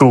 2।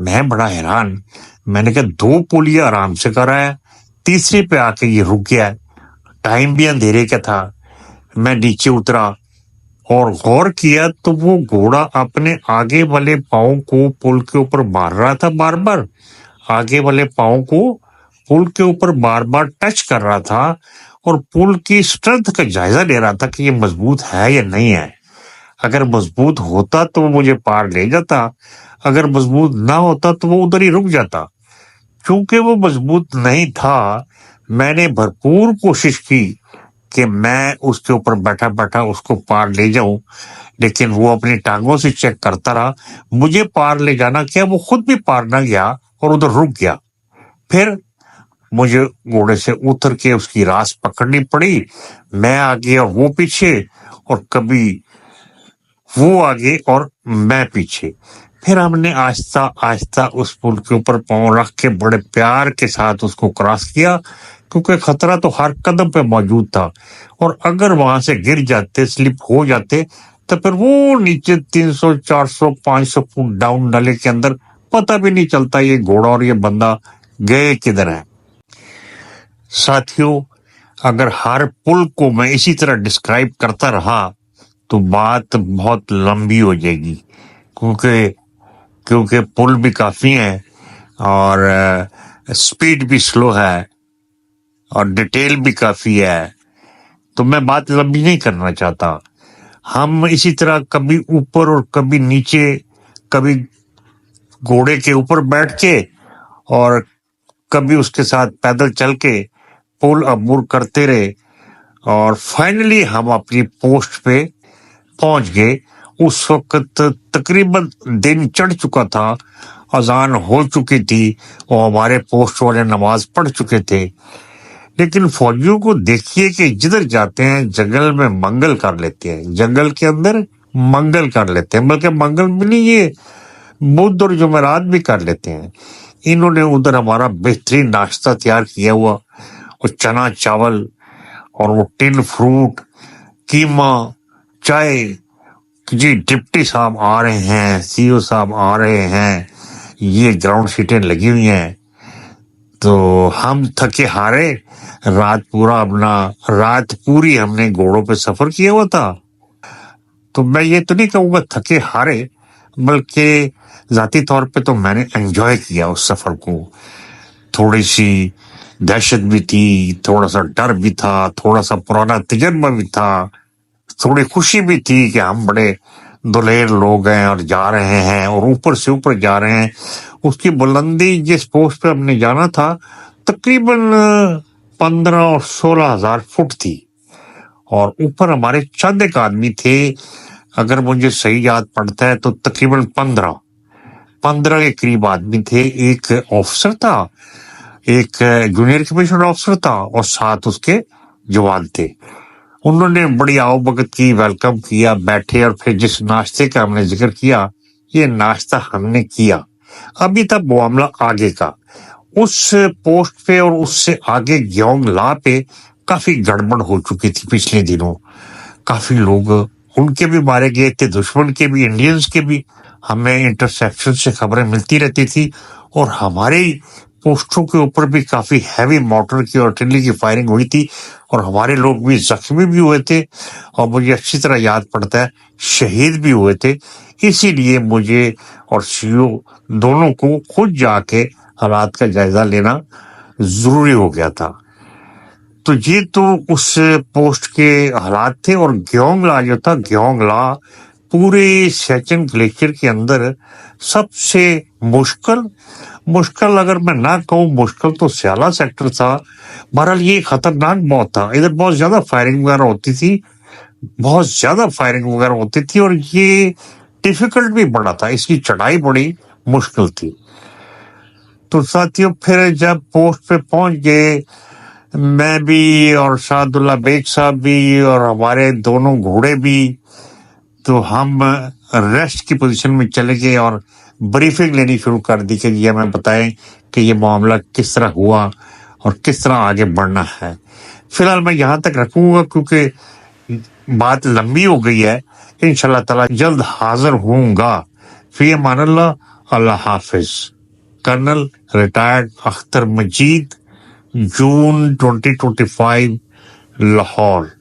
میں بڑا حیران، میں نے کہا 2 پل یہ آرام سے کر رہا ہے، تیسرے پہ آ کے یہ رک گیا ہے۔ ٹائم بھی اندھیرے کا تھا۔ میں نیچے اترا اور غور کیا تو وہ گھوڑا اپنے آگے والے پاؤں کو پل کے اوپر مار رہا تھا، بار بار آگے والے پاؤں کو پل کے اوپر بار بار ٹچ کر رہا تھا اور پل کی اسٹرینتھ کا جائزہ لے رہا تھا کہ یہ مضبوط ہے یا نہیں ہے۔ اگر مضبوط ہوتا تو وہ مجھے پار لے جاتا، اگر مضبوط نہ ہوتا تو وہ ادھر ہی رک جاتا۔ چونکہ وہ مضبوط نہیں تھا، میں نے بھرپور کوشش کی کہ میں اس کے اوپر بیٹھا بیٹھا اس کو پار لے جاؤں، لیکن وہ اپنی ٹانگوں سے چیک کرتا رہا۔ مجھے پار لے جانا کیا، وہ خود بھی پار نہ گیا اور ادھر رک گیا۔ پھر مجھے گھوڑے سے اتر کے اس کی راس پکڑنی پڑی، میں آگے اور وہ پیچھے، اور کبھی وہ آگے اور میں پیچھے۔ پھر ہم نے آہستہ آہستہ اس پل کے اوپر پاؤں رکھ کے بڑے پیار کے ساتھ اس کو کراس کیا، کیونکہ خطرہ تو ہر قدم پہ موجود تھا، اور اگر وہاں سے گر جاتے، سلپ ہو جاتے، تو پھر وہ نیچے 300 400 500 فٹ ڈاؤن نالے کے اندر پتہ بھی نہیں چلتا یہ گھوڑا اور یہ بندہ گئے کدھر ہے۔ ساتھیوں، اگر ہر پل کو میں اسی طرح ڈسکرائب کرتا رہا تو بات بہت لمبی ہو جائے گی، کیونکہ پل بھی کافی ہیں اور سپیڈ بھی سلو ہے اور ڈیٹیل بھی کافی ہے، تو میں بات لمبی نہیں کرنا چاہتا۔ ہم اسی طرح کبھی اوپر اور کبھی نیچے، کبھی گھوڑے کے اوپر بیٹھ کے اور کبھی اس کے ساتھ پیدل چل کے پل عبور کرتے رہے، اور فائنلی ہم اپنی پوسٹ پہ پہنچ گئے۔ اس وقت تقریباً دن چڑھ چکا تھا، اذان ہو چکی تھی اور ہمارے پوسٹ والے نماز پڑھ چکے تھے، لیکن فوجیوں کو دیکھیے کہ جدھر جاتے ہیں جنگل میں منگل کر لیتے ہیں، جنگل کے اندر منگل کر لیتے ہیں، بلکہ منگل بھی نہیں، یہ بدھ اور جمعرات بھی کر لیتے ہیں۔ انہوں نے ادھر ہمارا بہترین ناشتہ تیار کیا ہوا، وہ چنا چاول اور وہ ٹن فروٹ، قیمہ، چائے، جی ڈپٹی صاحب آ رہے ہیں، سی او صاحب آ رہے ہیں، یہ گراؤنڈ سیٹیں لگی ہوئی ہیں۔ تو ہم تھکے ہارے، رات پوری ہم نے گھوڑوں پہ سفر کیا ہوا تھا، تو میں یہ تو نہیں کہوں گا تھکے ہارے، بلکہ ذاتی طور پہ تو میں نے انجوائے کیا اس سفر کو۔ تھوڑی سی دہشت بھی تھی، تھوڑا سا ڈر بھی تھا، تھوڑا سا پرانا تجربہ بھی تھا، تھوڑی خوشی بھی تھی کہ ہم بڑے دلیر لوگ ہیں اور جا رہے ہیں، اور اوپر سے اوپر جا رہے ہیں۔ اس کی بلندی جس پوسٹ پہ ہم نے جانا تھا تقریباً 15 اور 16 ہزار فٹ تھی، اور اوپر ہمارے چند ایک آدمی تھے، اگر مجھے صحیح یاد پڑتا ہے تو تقریباً 15 کے قریب آدمی تھے۔ ایک آفسر تھا، ایک جونیئر کمیشنر آفسر تھا، اور ساتھ اس کے جوان تھے۔ انہوں نے بڑی آؤ بھگت کی، ویلکم کیا، بیٹھے، اور پھر جس ناشتے کا ہم نے ذکر کیا، یہ ناشتہ ہم نے کیا۔ ابھی تھا معاملہ آگے کا، اس پوسٹ پہ اور اس سے آگے گیونگ لا پہ کافی گڑبڑ ہو چکی تھی پچھلے دنوں، کافی لوگ ان کے بھی مارے گئے تھے، دشمن کے بھی، انڈینز کے بھی۔ ہمیں انٹرسیپشن سے خبریں ملتی رہتی تھی، اور ہمارے پوسٹوں کے اوپر بھی کافی ہیوی مارٹر کی اور آرٹلری کی فائرنگ ہوئی تھی، اور ہمارے لوگ بھی زخمی بھی ہوئے تھے، اور مجھے اچھی طرح یاد پڑتا ہے شہید بھی ہوئے تھے۔ اسی لیے مجھے اور سیو دونوں کو خود جا کے حالات کا جائزہ لینا ضروری ہو گیا تھا۔ تو یہ تو اس پوسٹ کے حالات تھے، اور گیونگ لا جو تھا، گیونگ لا پورے سیچن گلیشیئر کے اندر سب سے مشکل اگر میں نہ کہوں مشکل تو سیالہ سیکٹر تھا۔ بہرحال یہ خطرناک بہت تھا، ادھر بہت زیادہ فائرنگ وغیرہ ہوتی تھی، اور یہ ڈیفیکلٹ بھی بڑا تھا، اس کی چڑھائی بڑی مشکل تھی۔ تو ساتھیوں، پھر جب پوسٹ پہ پہنچ گئے، میں بھی اور شاہد اللہ بیگ صاحب بھی اور ہمارے دونوں گھوڑے بھی، تو ہم ریسٹ کی پوزیشن میں چلے گئے اور بریفنگ لینی شروع کر دی کہ یہ ہمیں بتائیں کہ یہ معاملہ کس طرح ہوا اور کس طرح آگے بڑھنا ہے۔ فی الحال میں یہاں تک رکھوں گا کیونکہ بات لمبی ہو گئی ہے۔ انشاءاللہ تعالی جلد حاضر ہوں گا۔ فی امان اللہ۔ اللہ حافظ. کرنل ریٹائرڈ اختر مجید, جون 2025, لاہور.